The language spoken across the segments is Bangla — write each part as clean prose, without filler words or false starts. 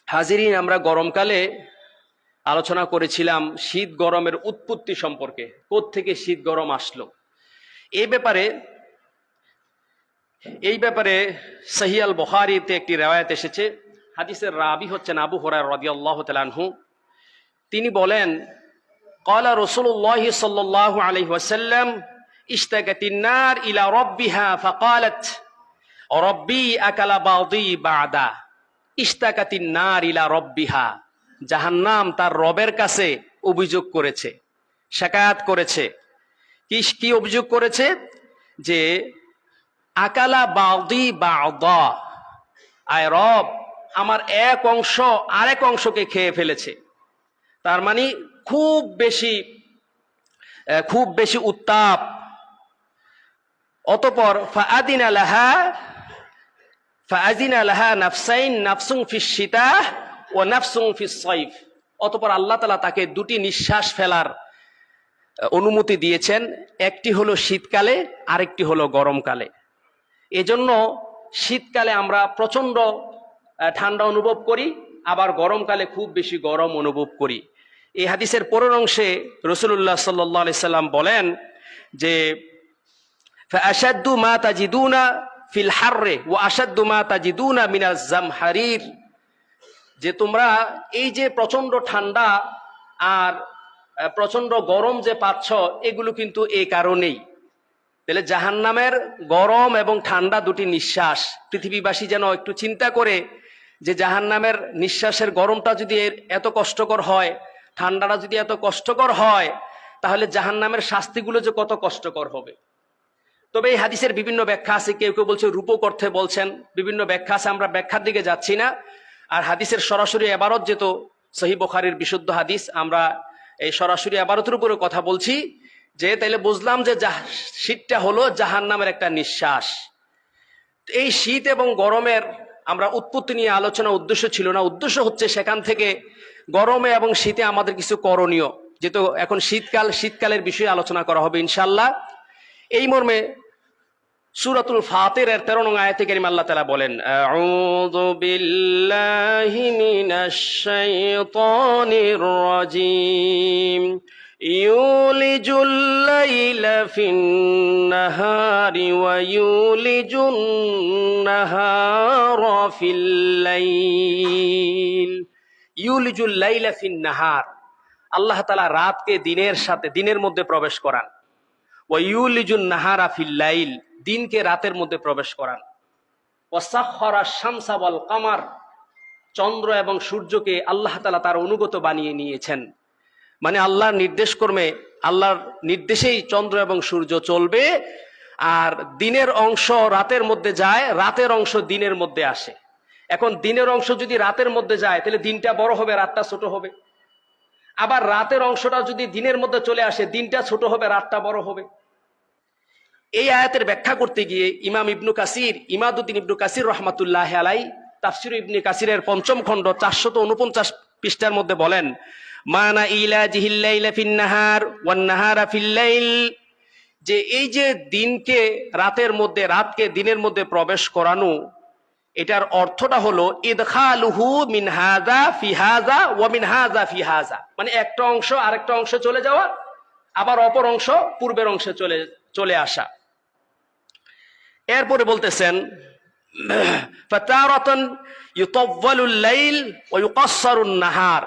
হাজিরিন, আমরা গরমকালে আলোচনা করেছিলাম শীত গরমের উৎপত্তি সম্পর্কে, কোত্থেকে শীত গরম আসলো। এই ব্যাপারে এই ব্যাপারে সহিহ আল বুখারীতে একটি রিওয়ায়াত এসেছে। হাদিসের রাবি হচ্ছেন আবু হুরায়রা রাদিয়াল্লাহু তাআলা আনহু। তিনি বলেন, ক্বালা রাসূলুল্লাহ সাল্লাল্লাহু আলাইহি ওয়াসাল্লাম ইশতাকাতিন নার ইলা রাব্বিহা ফাকালাত রাব্বি আকালা বাদি বাদা। ইশতাকাতিন নার ইলা রাব্বিহা, জাহান্নাম তার রবের কাছে অভিযোগ করেছে, শিকায়াত করেছে। কি অভিযোগ করেছে? যে আকালা বাদি বাদা, আয় রব, আমার এক অংশ আরেক অংশকে খেয়ে ফেলেছে। তার মানে খুব বেশি উত্তাপ। অতঃপর ফাআদিনা লাহা নাফসাইন, নাফসুন ফিস শিতা ওয়া নাফসুন ফিস সাইফ। অতঃপর আল্লাহ তাআলা তাকে দুটি নিঃশ্বাস ফেলার অনুমতি দিয়েছেন, একটি হলো শীতকালে, আরেকটি হলো গরমকালে। এজন্য শীতকালে আমরা প্রচন্ড ঠান্ডা অনুভব করি, আবার গরমকালে খুব বেশি গরম অনুভব করি। এই হাদিসের পরের অংশে রাসূলুল্লাহ সাল্লাল্লাহু আলাইহি সাল্লাম বলেন যে ফাআশাদ্দু মা তাজিদুনা ফিল হাররে ওয়া আশাদ্দু মা তাজিদুনা মিনাজ জামহারির, যে তোমরা এই যে প্রচন্ড ঠান্ডা আর প্রচন্ড গরম যে পাচ্ছ, এগুলো কিন্তু এই কারণেই। তাহলে জাহান্নামের গরম এবং ঠান্ডা দুটি নিঃশ্বাস। পৃথিবীবাসী যেন একটু চিন্তা করে যে জাহান্নামের নিঃশ্বাসের গরমটা যদি এত কষ্টকর হয়, ঠান্ডাটা যদি এত কষ্টকর হয়, তাহলে জাহান্নামের শাস্তিগুলো যে কত কষ্টকর হবে। তবে এই হাদিসের বিভিন্ন ব্যাখ্যা আছে। কেউ কেউ বলছে রূপক অর্থে বলছেন, বিভিন্ন ব্যাখ্যা আছে, আমরা ব্যাখ্যার দিকে যাচ্ছি না। আর হাদিসের সরাসরি ইবারত যেহেতু সহিহ বুখারীর বিশুদ্ধ হাদিস, আমরা এই সরাসরি ইবারতের উপরে কথা বলছি। যে তাইলে বুঝলাম যে শীতটা হলো জাহান্নামের একটা নিঃশ্বাস। এই শীত এবং গরমের আমরা উৎপত্তি নিয়ে আলোচনা উদ্দেশ্য ছিল না। উদ্দেশ্য হচ্ছে সেখান থেকে গরমে এবং শীতে আমাদের কিছু করণীয়, যেহেতু এখন শীতকালের বিষয়ে আলোচনা করা হবে ইনশাআল্লাহ। এই মর্মে সূরাতুল ফাতিরের 13 নং আয়াতে কারিমা আল্লাহ তাআলা বলেন, আউযু বিল্লাহি মিনাশ শাইতানির রাজীম, ইউলিজুল লাইলা ফিন নাহারি ওয়া ইউলিজুন নাহারা ফিল লাইল। ইউলিজুল লাইলা ফিন নাহার, আল্লাহ তাআলা রাতকে দিনের মধ্যে প্রবেশ করান। ওয়া ইউলিজুন নাহারা ফিল লাইল, দিনকে রাতের মধ্যে প্রবেশ করান। ওয়া সাখখারা শামসা ওয়াল কামার, চন্দ্র এবং সূর্যকে আল্লাহ তাআলা তার অনুগত বানিয়ে নিয়েছেন। মানে আল্লাহর নির্দেশক্রমে, আল্লাহর নির্দেশেই চন্দ্র এবং সূর্য চলবে। আর দিনের অংশ রাতের মধ্যে যায়, রাতের অংশ দিনের মধ্যে আসে। এখন দিনের অংশ যদি রাতের মধ্যে যায়, তাহলে দিনটা বড় হবে, রাতটা ছোট হবে। আবার রাতের অংশটা যদি দিনের মধ্যে চলে আসে, দিনটা ছোট হবে, রাতটা বড় হবে। এই আয়াতের ব্যাখ্যা করতে গিয়ে ইমাদউদ্দিন ইবনু কাসির রহমাতুল্লাহ আলাইহি তাফসীর ইবনে কাসিরের 5ম খণ্ড 449 পৃষ্ঠার মধ্যে বলেন, মানা ইলাজিহিল লাইলা ফিন নাহার ওয়ান নাহারা ফিল লাইল, যে এই যে দিনকে রাতের মধ্যে, রাতকে দিনের মধ্যে প্রবেশ করানো, এটার অর্থটা হলো ইদখালুহু মিন হাযা ফি হাযা ওয়া মিন হাযা ফি হাযা, মানে একটা অংশ আরেকটা অংশে চলে যাওয়া, আবার অপর অংশ পূর্বের অংশে চলে আসা। এরপরে বলতেছেন, ফাতারাতান ইউতাওয়ালুল লাইল ওয়া ইউকাসসারুন নাহার,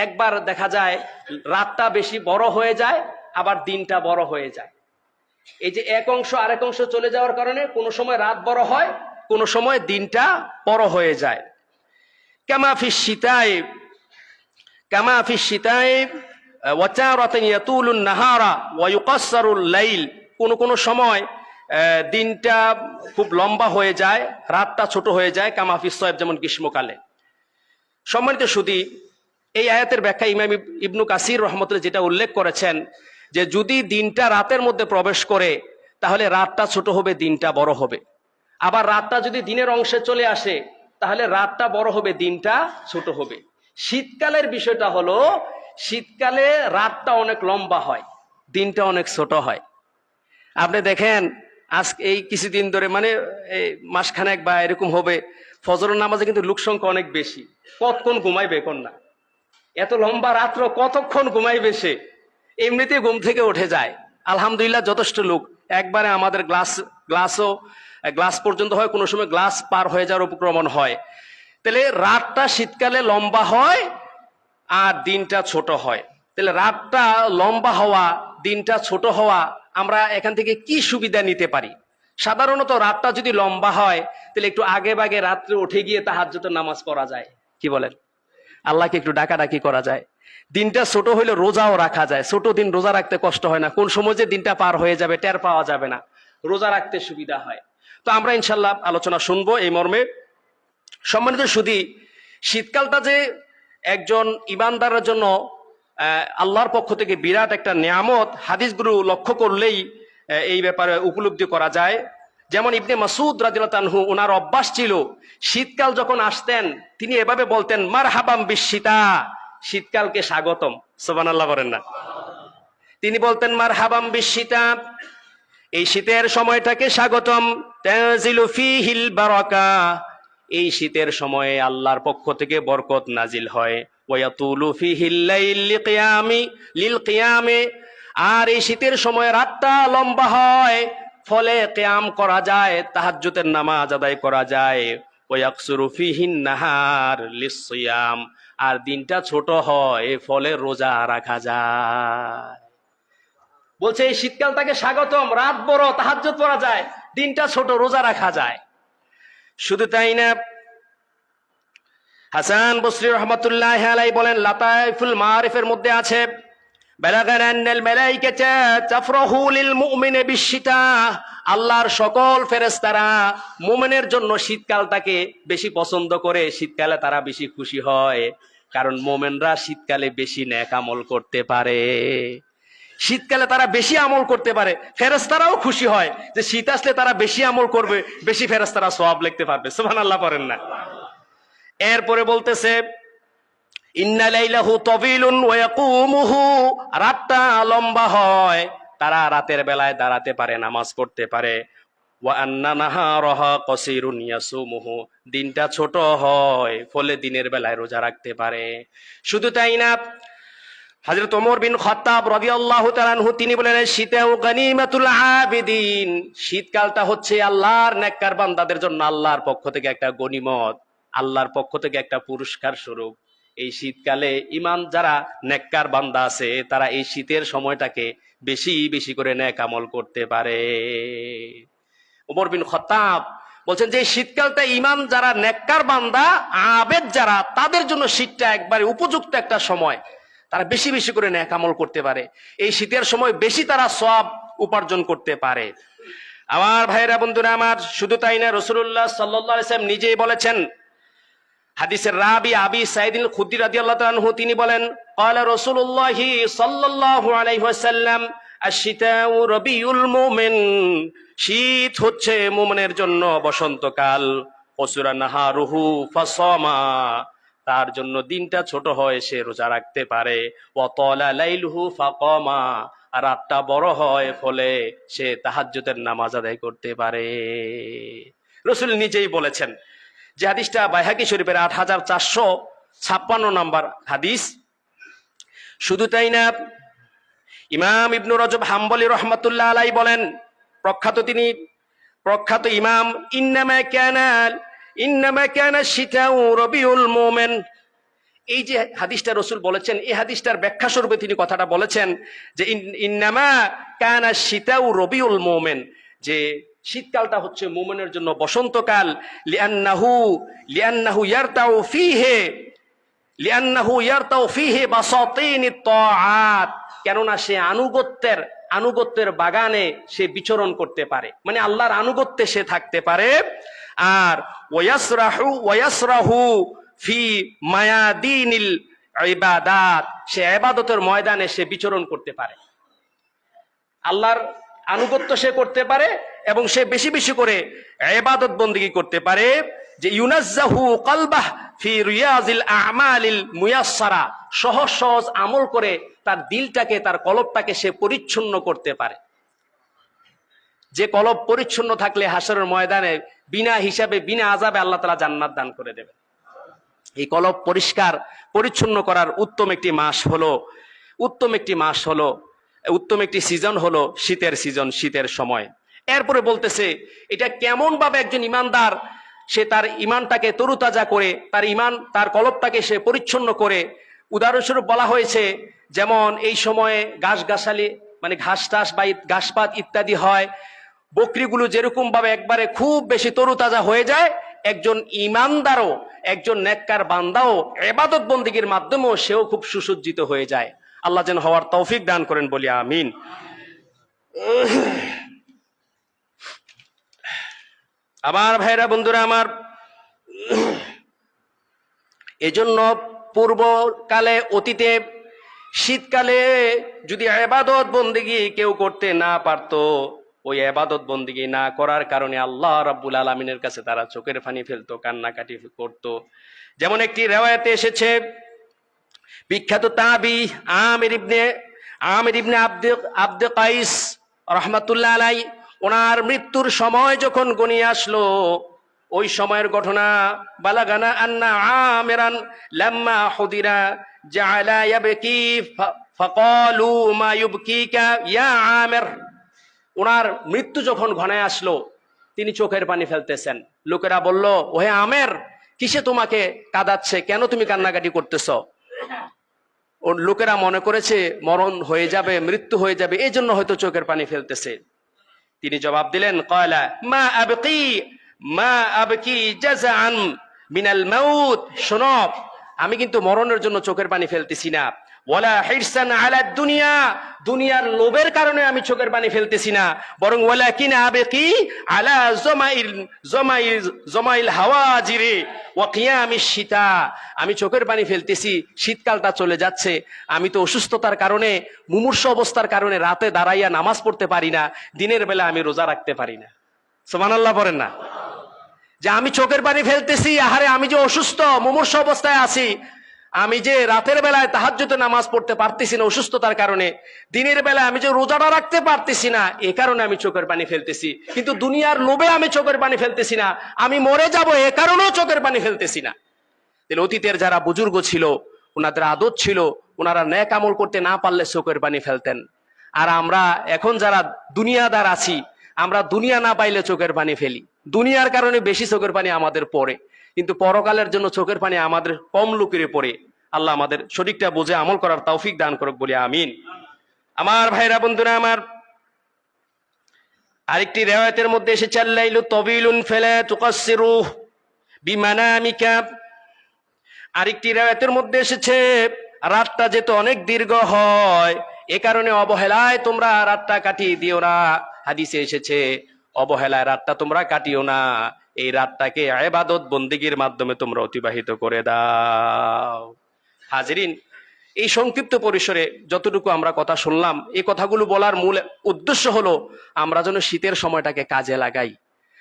একবার দেখা যায় রাতটা বেশি বড় হয়ে যায়, আবার দিনটা বড় হয়ে যায়। এই যে এক অংশ আরেক অংশ চলে যাওয়ার কারণে কোনো সময় রাত বড় হয়, কোনো সময় দিনটা বড় হয়ে যায়। কামা ফিশ শিতায়ে ওয়া তারাতান ইয়াতুলুন নাহারা ওয়া ইউকাসসারুল লাইল, কোন সময় দিনটা খুব লম্বা হয়ে যায়, রাতটা ছোট হয়ে যায়। কামা ফিস সাইফ, যেমন গ্রীষ্মকালে। সম্মানিত সুধী, এই আয়াতের ব্যাখ্যা ইমাম ইবনু কাসির রহমতুল্লাহ যেটা উল্লেখ করেছেন, যে যদি দিনটা রাতের মধ্যে প্রবেশ করে, তাহলে রাতটা ছোট হবে, দিনটা বড় হবে। আবার রাতটা যদি দিনের অংশে চলে আসে, তাহলে রাতটা বড় হবে, দিনটা ছোট হবে। শীতকালের বিষয়টা হলো, শীতকালে রাতটা অনেক লম্বা হয়, দিনটা অনেক ছোট হয়। আপনি দেখেন আজ এই কিছুদিন ধরে, মানে মাসখানেক বা এরকম হবে, ফজরের নামাজে কিন্তু লোক সংখ্যা অনেক বেশি। কতক্ষণ ঘুমাইবে কন্যা? এত লম্বা রাত্র কতক্ষণ ঘুমাইবে সে? এমনিতে ঘুম থেকে উঠে যায়। আলহামদুলিল্লাহ যথেষ্ট লোক, একবারে আমাদের গ্লাস পর্যন্ত হয়, কোনো সময় গ্লাস পার হয়ে যাওয়ার উপক্রমণ হয়। তাহলে রাতটা শীতকালে লম্বা হয় আর দিনটা ছোট হয়। তাহলে রাতটা লম্বা হওয়া, দিনটা ছোট হওয়া, আমরা এখান থেকে কি সুবিধা নিতে পারি? সাধারণত রাতটা যদি লম্বা হয় তাহলে একটু আগে ভাগে রাত্রে উঠে গিয়ে তাহাজ্জুদের নামাজ পড়া যায়। কি বলেন? আল্লাহকে একটু ডাকাডাকি করা যায়। দিনটা ছোট হইলে রোজাও রাখা যায়। ছোট দিন রোজা রাখতে কষ্ট হয় না, কোন সময় যে দিনটা পার হয়ে যাবে টের পাওয়া যাবে না, রোজা রাখতে সুবিধা হয়। তো আমরা ইনশাল্লাহ আলোচনা শুনবো এই মর্মে। সম্মানিত সুধী, শীতকালটা যে একজন ইমানদারের জন্য আল্লাহর পক্ষ থেকে বিরাট একটা নিয়ামত, হাদিসগুলো লক্ষ্য করলেই এই ব্যাপারে উপলব্ধি করা যায়। যেমন ইবনে মাসউদ রাদিয়াল্লাহু আনহু, ওনার অভ্যাস ছিল শীতকাল যখন আসতেন তিনি এভাবে বলতেন, মারহাবাম বিশশিতা, শীতকালকে স্বাগতম। সুবহানাল্লাহ বলেন না? তিনি বলতেন মারহাবাম বিশশিতা, এই শীতের সময়টাকে স্বাগতম। তানজিলু ফীহিল বারাকা, এই শীতের সময়ে আল্লাহর পক্ষ থেকে বরকত নাজিল হয়। ওয়ায়াতুলু ফীহিল লাইল লিল কিয়ামে, আর এই শীতের সময় রাতটা লম্বা হয়, ফলে কিয়াম করা যায়, তাহাজ্জুদের নামাজ আদায় করা যায়। ওয়ায়াকসুরু ফীহিন নাহার লিসসিয়াম, আর দিনটা ছোট হয়, ফলে রোজা রাখা যায়। বলছে এই শীতকালটাকে স্বাগতম, রাত বড়, তাহাজ্জুদ পড়া যায়, দিনটা ছোট, রোজা রাখা যায়। শুধু তাই না, হাসান বসরি রহমাতুল্লাহ আলাইহি বলেন, লাতাইফুল মারিফের মধ্যে আছে, বালাগানা আন্নাল মালাইকাতা তাফরাহু লিল মুমিনি বিশশিতা, আল্লাহর সকল ফেরেশতারা মুমিনের জন্য শীতকালটাকে বেশি পছন্দ করে, শীতকালে তারা বেশি খুশি হয়, কারণ মুমিনরা শীতকালে বেশি নেক আমল করতে পারে। শীতকালে তারা বেশি আমল করতে পারে, ফেরেশতারাও খুশি হয় যে শীত আসলে তারা বেশি আমল করবে, বেশি ফেরেশতারা সওয়াব লিখতে পারবে। সুবহানাল্লাহ পড়েন না? এরপরে বলতেছে, ইন্না লাইলাহু তাওয়িলুন ওয়া ইয়াকুমুহু, রাতটা লম্বা হয়, তারা রাতের বেলায় দাঁড়াতে পারে, নামাজ পড়তে পারে। ওয়া আন্না নাহারাহা কাসীরুন ইয়াসুমুহু, দিনটা ছোট হয়, ফলে দিনের বেলায় রোজা রাখতে পারে। শুধু তাই না, হযরত ওমর বিন খাত্তাব রাদিয়াল্লাহু তাআলা আনহু তিনি বলেন, শীতাউ গানিমাতুল আবিদিন, শীতকালটা হচ্ছে আল্লাহর নেককার বান্দাদের জন্য আল্লাহর পক্ষ থেকে একটা গনিমত, আল্লাহর পক্ষ থেকে একটা পুরস্কার স্বরূপ। এই শীতকালে ইমান যারা নেককার বান্দা আছে, তারা এই শীতের সময়টাকে বেশি বেশি করে নেক আমল করতে পারে। ওমর বিন খাত্তাব বলছেন যে শীতকালটা ইমান যারা নেককার বান্দা, আবেদ যারা, তাদের জন্য শীতটা একবারে উপযুক্ত একটা সময়, তারা বেশি বেশি করে নেক আমল করতে পারে। এই শীতের সময় বেশি তারা সওয়াব উপার্জন করতে পারে। আমার ভাইরা বন্ধুরা আমার, শুধু তাই না, রাসূলুল্লাহ সাল্লাল্লাহু আলাইহি ওয়াসাল্লাম নিজেই বলেছেন, হাদিসের রাবি আবি সাঈদুল খুদরি রাদিয়াল্লাহু তাআলা আনহু তিনি বলেন, ক্বালা রাসূলুল্লাহ সাল্লাল্লাহু আলাইহি ওয়াসাল্লাম, আশ-শিতাউ রাবিউল মুমিন, শীত হচ্ছে মুমিনের জন্য বসন্তকাল। কসুরা নাহারুহু ফাসামা, তার জন্য দিনটা ছোট হয়, সে রোজা রাখতে পারে। ওয়া তালা লাইলুহু ফাকামা, আর রাতটা বড় হয়, ফলে সে তাহাজ্জুদের নামাজ আদায় করতে পারে। রাসূল নিজেই বলেছেন, যে হাদিসটা বাইহাকি শরীফের 8456 নম্বর হাদিস। শুধু তাই না, ইমাম ইবনু রজব হাম্বলি রহমাতুল্লাহ আলাইহি বলেন, প্রখ্যাত ইমাম, ইন্নামা কানা শিতাউ রবিউল মুমিন, এই যে হাদিসটা রাসূল বলেছেন, এই হাদিসটার ব্যাখ্যা স্বরূপে তিনি কথাটা বলেছেন যে ইন্নামা কানা শিতাউ রবিউল মুমিন, যে শীতকালটা হচ্ছে মুমিনের জন্য বসন্তকাল। লিআন্নাহু ইয়ারতাউ ফীহি বাসাতিনিত তাআত, কেননা সে আনুগত্যের বাগানে সে বিচরণ করতে পারে, মানে আল্লাহর আনুগত্যে সে থাকতে পারে। আর ওয়াসরাহু ফি মায়াদিনিল ইবাদাত, সে ইবাদতের ময়দানে সে বিচরণ করতে পারে, আল্লাহর আনুগত্য সে করতে পারে, এবং সে বেশি বেশি করে ইবাদত বন্দেগী করতে পারে। যে ইউনাজ্জাহু কলবাহ ফি রিয়াজিল আমালিল মুয়াসসারা, সহজ সহজ আমল করে তার দিলটাকে, তার কলবটাকে সে পরিচ্ছন্ন করতে পারে। যে কলব পরিচ্ছন্ন থাকলে হাসরের ময়দানে বিনা হিসাবে বিনা আযাবে আল্লাহ তাআলা জান্নাত দান করে দেবেন। এই কলব পরিষ্কার পরিচ্ছন্ন করার উত্তম একটি সিজন হলো শীতের সিজন, শীতের সময়। এরপরে বলতেছে এটা কেমন ভাবে একজন ইমানদার সে তার ইমানটাকে তরুতাজা করে, তার কলবটাকে সে পরিচ্ছন্ন করে। উদাহরণস্বরূপ বলা হয়েছে যেমন এই সময়ে গাছগাছালি মানে ঘাসটাস বা ঘাসপাত ইত্যাদি হয়, বকরিগুলো যেরকম ভাবে একবারে খুব বেশি তরুতাজা হয়ে যায়, একজন ইমানদারও একজন নেককার বান্দাও ইবাদত বন্দেগীর মাধ্যমেও সেও খুব সুসজ্জিত হয়ে যায়। আল্লাহ যেন হওয়ার তৌফিক দান করেন, বলি আমিন। আমার ভাইরা বন্ধুরা আমার, এজন্য পূর্বকালে অতীতে শীতকালে যদি ইবাদত বন্দেগী কেউ করতে না পারতো, ওই ইবাদত বন্দেগী না করার কারণে আল্লাহ রাব্বুল আলামিনের কাছে তারা চোখের পানি ফেলতো, কান্নাকাটি করতো। যেমন একটি রিওয়ায়াতে এসেছে, বিখ্যাত তাবি আমির ইবনে আব্দ কাইস রাহমাতুল্লাহ আলাইহি, ওনার মৃত্যুর সময় যখন গনিয়ে আসলো, ওই সময়ের ঘটনা, বালাগানা আন্না আমিরান লাম্মা হুদিরা জাআলা ইয়াবকি ফাকালু মা ইউবকিকা ইয়া আমির। ওনার মৃত্যু যখন ঘনায় আসলো, তিনি চোখের পানি ফেলতেছেন। লোকেরা বলল, ওহে আমের, কিসে তোমাকে কাঁদাচ্ছে, কেন তুমি কান্নাকাটি করতেছ? ওর লোকেরা মনে করেছে মরণ হয়ে যাবে, মৃত্যু হয়ে যাবে, এই জন্য হয়তো চোখের পানি ফেলতেছে। তিনি জবাব দিলেন, ক্বালা মা আবকি জাযাআন মিনাল মাউত। শোনো, আমি কিন্তু মরণের জন্য চোখের পানি ফেলতেছি না। ওয়ালা হিরসান আলা দুনিয়া, দুনিয়ার লোভের কারণে আমি চোখের পানি ফেলতেছি না, বরং ওয়ালাকিন আবকি আলা জমাইল হাওয়াজিরি ওয়া কিয়ামিশ শীতা। আমি চোখের পানি ফেলতেছি, শীতকালটা চলে যাচ্ছে, আমি তো অসুস্থতার কারণে, মুমূর্ষ অবস্থার কারণে রাতে দাঁড়াইয়া নামাজ পড়তে পারি না, দিনের বেলা আমি রোজা রাখতে পারি না। সুবহানাল্লাহ বলেন না? যে আমি চোখের পানি ফেলতেছি, আহারে আমি যে অসুস্থ মুমূর্ষ অবস্থায় আছি, আমি যে রাতের বেলায় তাহাজ্জুদে নামাজ পড়তে পারতেছি না অসুস্থতার কারণে, দিনের বেলায় আমি যে রোজাটা রাখতে পারতেছি না, এ কারণে আমি চোখের পানি ফেলতেছি। কিন্তু দুনিয়ার লোভে আমি চোখের পানি ফেলতেছি না, আমি মরে যাব এ কারণেও চোখের পানি ফেলতেছি না। তাহলে অতীতের যারা বুজুর্গ ছিল, ওনাদের আদত ছিল, ওনারা নেক আমল করতে না পারলে চোখের পানি ফেলতেন। আর আমরা এখন যারা দুনিয়াদার আছি, আমরা দুনিয়া না পাইলে চোখের পানি ফেলি, দুনিয়ার কারণে বেশি চোখের পানি আমাদের পড়ে, কিন্তু পরকালের জন্য চোখের পানি আমাদের কম লোকের পড়ে। আল্লাহ আমাদের সঠিকটা বুঝে আমল করার তৌফিক দান করুক, বলি আমিন। আমার ভাইরা বন্ধুরা আমার, আরেকটি রিওয়ায়াতের মধ্যে এসেছে, আল্লাইলু তাবিলুন ফালা তুকাসসিরু বিমানামিকা। আরেকটি রিওয়ায়াতের মধ্যে এসেছে, রাতটা যেহেতু অনেক দীর্ঘ হয়, এ কারণে অবহেলায় তোমরা রাতটা কাটিয়ে দিও না। হাদিসে এসেছে, অবহেলায় রাতটা তোমরা কাটিও না, এই রাতটাকে ইবাদত বন্দেগীর মাধ্যমে তোমরা অতিবাহিত করে দাও। হাজিরিন, এই সংক্ষিপ্ত পরিসরে যতটুকু আমরা কথা শুনলাম, এই কথাগুলো বলার মূল উদ্দেশ্য হলো আমরা যেন শীতের সময়টাকে কাজে লাগাই।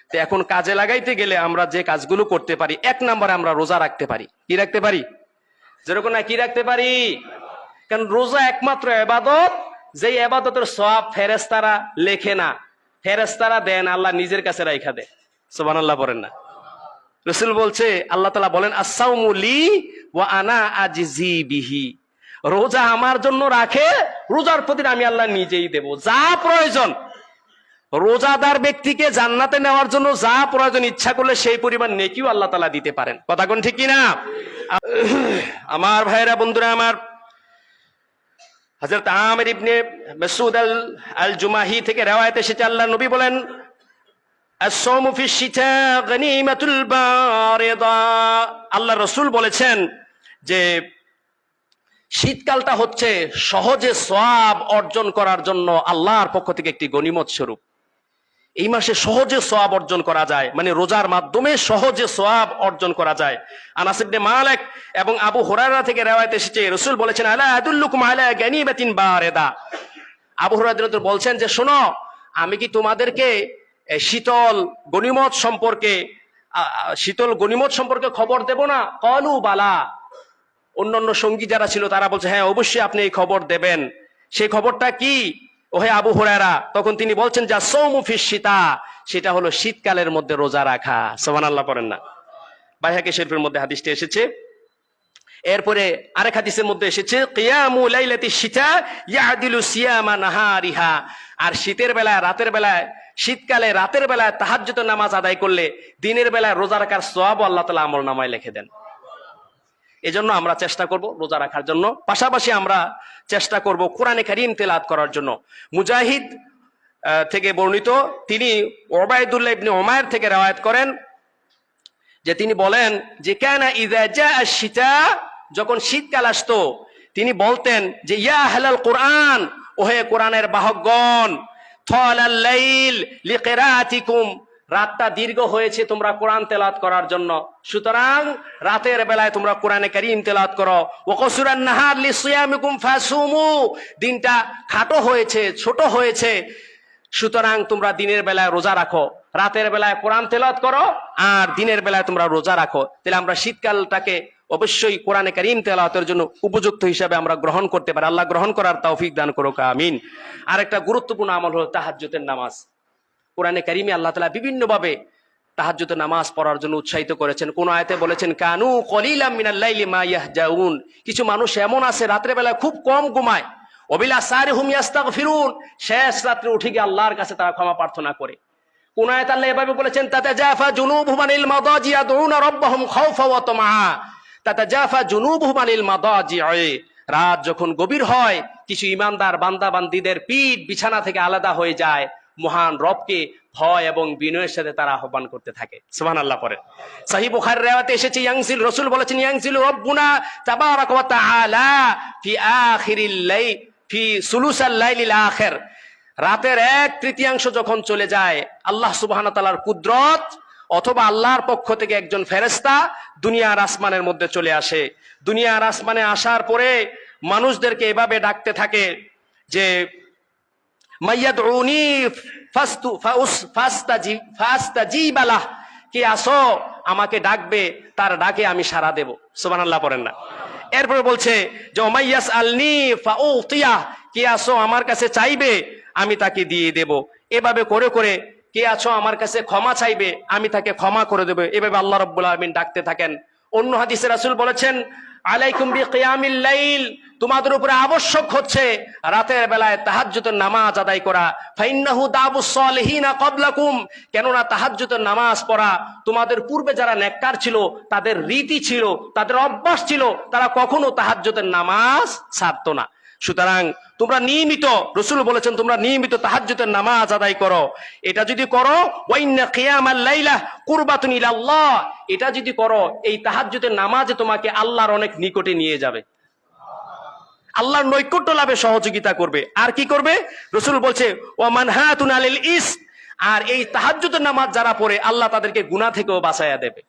তো এখন কাজে লাগাইতে গেলে আমরা যে কাজগুলো করতে পারি, এক নম্বরে আমরা রোজা রাখতে পারি। কি রাখতে পারি? যেরকম না, কি রাখতে পারি? কারণ রোজা একমাত্র ইবাদত, যে ইবাদতের সওয়াব ফেরেশতারা লেখে না, ফেরেশতারা দেন, আল্লাহ নিজের কাছে রাইখা দেয়। সুবহানাল্লাহ বলেন না? রাসূল বলছে, আল্লাহ তাআলা বলেন, আস-সাওমু লি ওয়া আনা আজজি বিহি। রোজা আমার জন্য রাখে, রোজার প্রতি আমি আল্লাহ নিজেই দেব। যা প্রয়োজন, রোজাদার ব্যক্তিকে জান্নাতে নেওয়ার জন্য যা প্রয়োজন, ইচ্ছা করলে সেই পরিমাণ নেকিও আল্লাহ তাআলা দিতে পারেন। কথা কোন ঠিক কিনা? আমার ভাইরা বন্ধুরা আমার, হযরত আমির ইবনে মাসউদ আল জুমাহি থেকে রিওয়ায়াত এসেছে, আল্লাহর নবী বলেন, আস-সাওমু ফি শিতা গনিমাতুল বারিদা। আল্লাহর রাসূল বলেছেন যে শীতকালটা হচ্ছে সহজে সওয়াব অর্জন করার জন্য আল্লাহর পক্ষ থেকে একটি গনিমত স্বরূপ। এই মাসে সহজে সওয়াব অর্জন করা যায়, মানে রোজার মাধ্যমে সহজে সওয়াব অর্জন করা যায়। আনাস ইবনে মালিক এবং আবু হুরায়রা থেকে রিওয়ায়াত এসেছে, রাসূল বলেছেন, আলা আদুল্লুকুম আলা গানিমাতিন বারিদা। আবু হুরায়রা বলছেন যে, শোনো, আমি কি তোমাদেরকে শীতল গনিমত সম্পর্কে খবর দেব না? ক্বালু বালা। অন্যান্য সঙ্গী যারা ছিল তারা বলছে, হ্যাঁ অবশ্যই আপনি এই খবর দেবেন। সেই খবরটা কি? ওহে আবু হুরায়রা, তখন তিনি বলছেন যা সৌমু ফিস শীতা, সেটা হলো শীতকালের মধ্যে রোজা রাখা। সুবহানাল্লাহ পড়েন না? বাইহাকি শরীফের মধ্যে হাদিসটি এসেছে। এরপরে আরেক হাদিসের মধ্যে এসেছে কিয়ামু লাইলাতিশ শিতা ইয়াদিলু সিয়ামা নাহারিহা, আর শীতের বেলায়, রাতের বেলায়, শীতকালে রাতের বেলায় তাহাজ্জুদের নামাজ আদায় করলে দিনের বেলায় রোজা রাখার সওয়াব আল্লাহ তাআলা আমলনামায় লিখে দেন। এজন্য আমরা চেষ্টা করব রোজা রাখার জন্য, পাশাপাশি আমরা চেষ্টা করব কোরআনে কারীম তেলাওয়াত করার জন্য। মুজাহিদ থেকে বর্ণিত, তিনি উবাইদুল্লাহ ইবনে উমাইর থেকে রওয়ায়াত করেন যে তিনি বলেন যে কানা ইযা জাআ আশ-শিতা, যখন শীতকাল আসতো তিনি বলতেন যে ইয়া আহলাল কোরআন, ওহে কোরআনের বাহকগণ, তালাল লাইল লিকিরাআতিকুম, রাতটা দীর্ঘ হয়েছে তোমরা কোরআন তেলাওয়াত করার জন্য, সুতরাং রাতের বেলায় তোমরা কোরআনে কারীম তেলাওয়াত করো। ওয়া কসুরান নাহার লিসিয়ামিকুম ফাসুমু, দিনটা খাটো হয়েছে, ছোট হয়েছে, সুতরাং তোমরা দিনের বেলায় রোজা রাখো, রাতের বেলায় কোরআন তেলাওয়াত করো, আর দিনের বেলায় তোমরা রোজা রাখো। তাহলে আমরা শীতকালটাকে অবশ্যই কোরআনে কারীম তেলাওয়াতের জন্য উপযুক্ত হিসাবে আমরা গ্রহণ করতে পারি। আল্লাহ গ্রহণ করার তৌফিক দান করুক, আমিন। আর একটা গুরুত্বপূর্ণ আমল হলো তাহাজ্জুদের নামাজ। কোরআনে কারীমে আল্লাহ তাআলা বিভিন্নভাবে তাহাজ্জুদের নামাজ পড়ার জন্য উৎসাহিত করেছেন। কোন আয়াতে বলেছেন কানু কলিলাম মিনাল লাইলি মা ইয়াহজাউন, কিছু মানুষ এমন আছে রাতের বেলায় খুব কম ঘুমায়, ওবিলা সারিহুম ইস্তাগফিরুন, শেষ রাত্রে উঠে গিয়ে আল্লাহর কাছে তারা ক্ষমা প্রার্থনা করে। কোন আয়াতে আল্লাহ এভাবে বলেছেন তাতাজাফা জুনুবুহুম আনিল মাদাজি ইয়াদউনা রাব্বাহুম খাওফা ওয়া তামআ, তাতাজাফা জুনুবুহুম আনিল মাদাজি, রাত যখন গভীর হয় কিছু ঈমানদার বান্দা বান্দীদের পিঠ বিছানা থেকে আলাদা হয়ে যায়, মহান রবকে ভয় এবং বিনয়ের সাথে তারা আহ্বান করতে থাকে। সুবহানাল্লাহ পড়েন। সহিহ বুখারীর riwayate এসেছে ইয়ানজিল, রাসূল বলেছেন ইয়ানজিলু রাব্বুনা তাবারাকা ওয়া তাআলা ফি আখিরিল লাইল ফি সুলুসাল লাইলিল আখির, রাতের 1/3 যখন চলে যায় আল্লাহ সুবহানাহু ওয়া তাআলার কুদরত অথবা আল্লাহর পক্ষ থেকে একজন ফেরেশতা দুনিয়ার আসমানের মধ্যে চলে আসে। দুনিয়ার আসমানে আসার পরে মানুষদেরকে এভাবে ডাকতে থাকে যে মাইয়াদউনি ফাস্তাজিব লাহ, কে আসো আমাকে ডাকবে, তার ডাকে আমি সাড়া দেব। সুবহানাল্লাহ পড়েন না? এরপরে বলছে যে ওমাইয়াস আলনি ফাউতিয়া, কে আসো আমার কাছে চাইবে আমি তাকে দিয়ে দেব। এভাবে করে করে কে আছো আমার কাছে ক্ষমা চাইবে আমি তাকে ক্ষমা করে দেব। এভাবে আল্লাহ রাব্বুল আলামিন ডাকতে থাকেন। অন্য হাদিসে রাসূল বলেছেন আলাইকুম বিকিয়ামিল লাইল, তোমাদের উপরে আবশ্যক হচ্ছে রাতের বেলায় তাহাজ্জুদের নামাজ আদায় করা। ফাইন্নাহু দাবুস সালিহিনা ক্বাবলাকুম, কেননা তাহাজ্জুদের নামাজ পড়া তোমাদের পূর্বে যারা নেককার ছিল তাদের রীতি ছিল, তাদের অভ্যাস ছিল, তারা কখনো তাহাজ্জুদের নামাজ ছাড়তো না। সুতরাং তোমরা নিয়মিত, রাসূল বলেছেন তোমরা নিয়মিত তাহাজ্জুদের নামাজ আদায় করো। এটা যদি করো ওয়াইন্না কিয়ামাল লাইলা কুরবাতুন ইলাল্লাহ, এটা যদি করো এই তাহাজ্জুদের নামাজে তোমাকে আল্লাহর অনেক নিকটে নিয়ে যাবে, আল্লাহর নৈকট্য লাভে সহযোগিতা করবে। আর কি করবে? রাসূল বলছে ওয়া মানহাতুন আলিল ইস, আর এই তাহাজ্জুদের নামাজ যারা পড়ে আল্লাহ তাদেরকে গুনাহ থেকেও বাঁচায়া দেবে।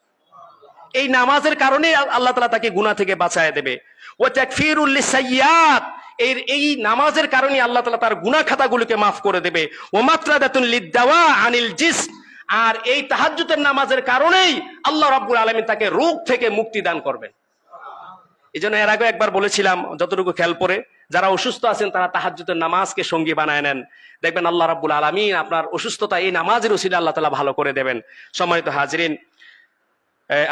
এই নামাজের কারণে আল্লাহ তাআলা তাকে গুনাহ থেকে বাঁচায়া দেবে। ওয়া তাকফিরুল লিসাইয়্যাত, এই নামাজের কারণে আল্লাহ তাআলা তার গুনাহ খাতাগুলোকে মাফ করে দেবে। ওয়া মাতরাদাতুন লিদ-দাওয়া আনিল জিসম, আর এই তাহাজ্জুদের নামাজের কারণেই আল্লাহ রাব্বুল আলামিন তাকে রোগ থেকে মুক্তি দান করবেন। এজন্য এর আগে একবার বলেছিলাম, যতটুকু খেয়াল পড়ে, যারা অসুস্থ আছেন তারা তাহাজ্জুদের নামাজকে সঙ্গী বানায় নেন, দেখবেন আল্লাহ রাব্বুল আলামিন আপনার অসুস্থতা এই নামাজের উসিলায় আল্লাহ তাআলা ভালো করে দেবেন। সম্মানিত হাজিরিন,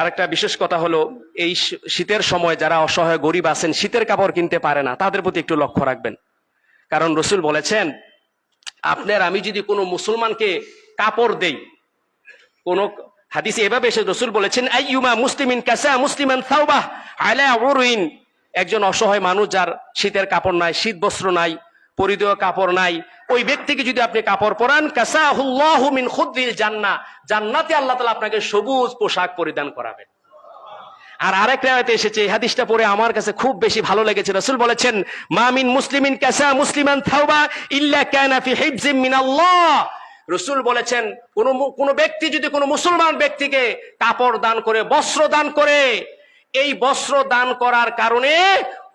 আরেকটা বিশেষ কথা হলো এই শীতের সময় যারা অসহায় গরিব আছেন, শীতের কাপড় কিনতে পারে না, তাদের প্রতি একটু লক্ষ্য রাখবেন। কারণ রাসূল বলেছেন আপনার আমি যদি কোনো মুসলমানকে কাপড় দেই, কোন হাদিসে এভাবে এসে রাসূল বলেছেন আইয়ুমা মুসলিমিন কাসা মুসলিমান সাওবাহ আলা উরুইন, একজন অসহায় মানুষ যার শীতের কাপড় নাই, শীত বস্ত্র নাই, পরিধেয় কাপড় নাই, ওই ব্যক্তিকে যদি আপনি কাপড় পরান কাসাহুল্লাহু মিন খুদ্দিল জান্নাহ, জান্নাতে আল্লাহ তাআলা আপনাকে সবুজ পোশাক পরিধান করাবেন। আর আরেক রায়াতে এসেছে, এই হাদিসটা পড়ে আমার কাছে খুব বেশি ভালো লেগেছে। রাসূল বলেছেন মা মিন মুসলিমিন কাসা মুসলিমান সাওবা ইল্লা কানা ফি হিফজিম মিনাল্লাহ, রাসূল বলেছেন কোন ব্যক্তি যদি কোনো মুসলমান ব্যক্তিকে কাপড় দান করে, বস্ত্র দান করে, এই বস্ত্র দান করার কারণে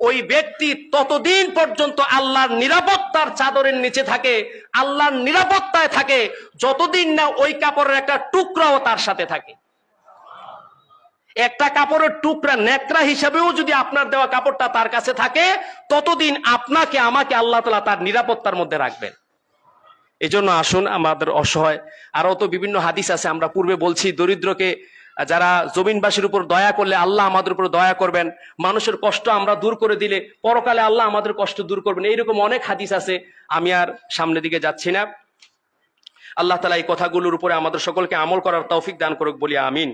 ওই ব্যক্তি ততদিন পর্যন্ত আল্লাহর নিরাপত্তার চাদরের নিচে থাকে, আল্লাহর নিরাপত্তায় থাকে, যতদিন না ওই কাপড়ের একটা টুকরাও তার সাথে থাকে। একটা কাপড়ের টুকরা নেকড়া হিসাবেও যদি আপনার দেওয়া কাপড়টা তার কাছে থাকে, ততদিন আপনাকে আমাকে আল্লাহ তাআলা তার নিরাপত্তার মধ্যে রাখবেন। এজন্য আসুন আমাদের অসহায়, আরো তো বিভিন্ন হাদিস আছে, আমরা পূর্বে বলছি দরিদ্রকে যারা জমিনবাসীর উপর দয়া করলে আল্লাহ আমাদের উপর দয়া করবেন, মানুষের কষ্ট আমরা দূর করে দিলে পরকালে আল্লাহ আমাদের কষ্ট দূর করবেন, এইরকম অনেক হাদিস আছে। আমি আর সামনের দিকে যাচ্ছি না। আল্লাহ তাআলা এই কথাগুলোর উপরে আমাদের সকলকে আমল করার তৌফিক দান করুক, বলি আমিন।